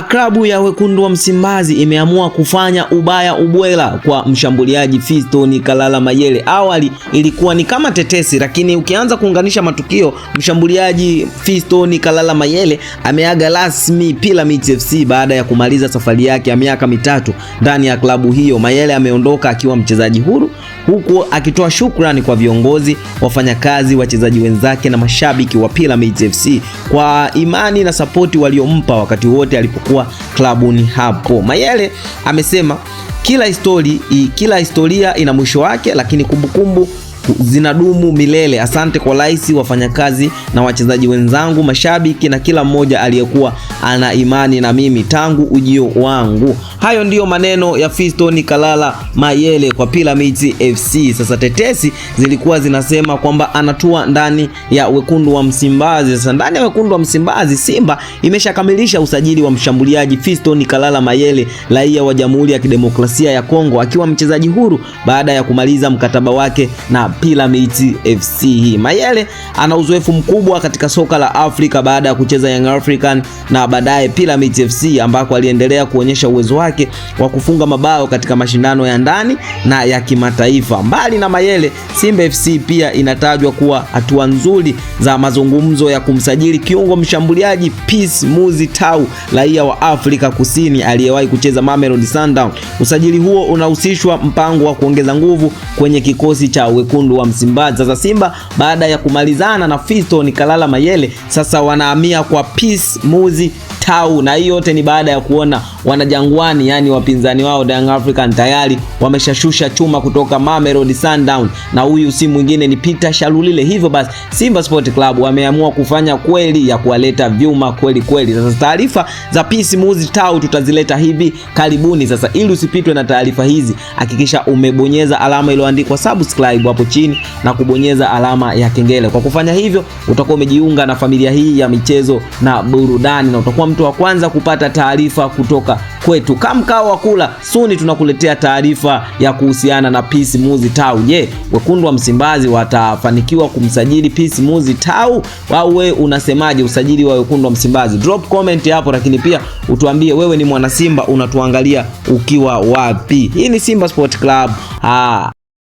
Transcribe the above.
Klabu ya wekundu wa Msimbazi imeamua kufanya ubaya ubwela kwa mshambuliaji Fiston Kalala Mayele. Awali ilikuwa ni kama tetesi, lakini ukianza kuunganisha matukio, mshambuliaji Fiston Kalala Mayele ameaga rasmi Pyramids FC baada ya kumaliza safari yake ya miaka mitatu ndani ya klabu hiyo. Mayele ameondoka akiwa mchezaji huru, huku akitoa shukrani kwa viongozi, wafanyakazi, wachezaji wenzake na mashabiki wa Pyramids FC kwa imani na sapoti waliompa wakati wote alipokuwa klabuni hapo. Mayele amesema kila historia ina mwisho wake, lakini kumbukumbu zinadumu milele. Asante kwa rais, wafanyakazi na wachezaji wenzangu, mashabiki na kila mmoja aliyekuwa ana imani na mimi tangu ujio wangu. Hayo ndiyo maneno ya Fiston Kalala Mayele kwa Pyramids FC. Sasa tetesi zilikuwa zinasema kwamba anatua ndani ya wekundu wa Msimbazi. Sasa ndani ya wekundu wa Msimbazi, Simba imeshakamilisha usajili wa mshambuliaji Fiston Kalala Mayele, raia wa Jamhuri ya Kidemokrasia ya Kongo, akiwa mchezaji huru baada ya kumaliza mkataba wake na Pyramids FC. Mayele ana uzoefu mkubwa katika soka la Afrika baada ya kucheza Young African na baadaye Pyramids FC, ambako aliendelea kuonyesha uwezo wake wa kufunga mabao katika mashindano ya ndani na ya kimataifa. Mbali na Mayele, Simba FC pia inatajwa kuwa hatua nzuri za mazungumzo ya kumsajili kiungo mshambuliaji Pius Muzi Tau, raia wa Afrika Kusini aliyewahi kucheza Mamelodi Sundowns. Usajili huo unahusishwa mpango wa kuongeza nguvu kwenye kikosi cha wekundu wa Msimbazi. Sasa Simba baada ya kumalizana na Fiston Kalala Mayele, sasa wanahamia kwa Pius Muzi Tau, na hiyo yote ni baada ya kuona wanajangwani, yani wapinzani wao Young African tayari wameshashusha chuma kutoka Mamelodi Sundowns, na huyu si mwingine ni Peter Shalulile. Hivyo basi Simba Sport Club wameamua kufanya kweli ya kuwaleta vyuma kweli kweli. Sasa taarifa za Pius Muzi Tau tutazileta hivi karibuni. Sasa ili usipitwe na taarifa hizi, hakikisha umebonyeza alama iliyoandikwa subscribe hapo chini na kubonyeza alama ya kengele. Kwa kufanya hivyo utakuwa umejiunga na familia hii ya michezo na burudani, na utakuwa mtu wa kwanza kupata taarifa kutoka kwetu. Kama mkao wa kula, suni tunakuletea taarifa ya kuhusiana na Pius Muzi Tau. Je, wekundu wa Msimbazi watafanikiwa kumsajili Pius Muzi Tau au wewe unasemaje usajili wa wekundu wa Msimbazi? Drop comment hapo, lakini pia utuambie wewe ni mwana Simba, unatuangalia ukiwa wapi. Hii ni Simba Sport Club.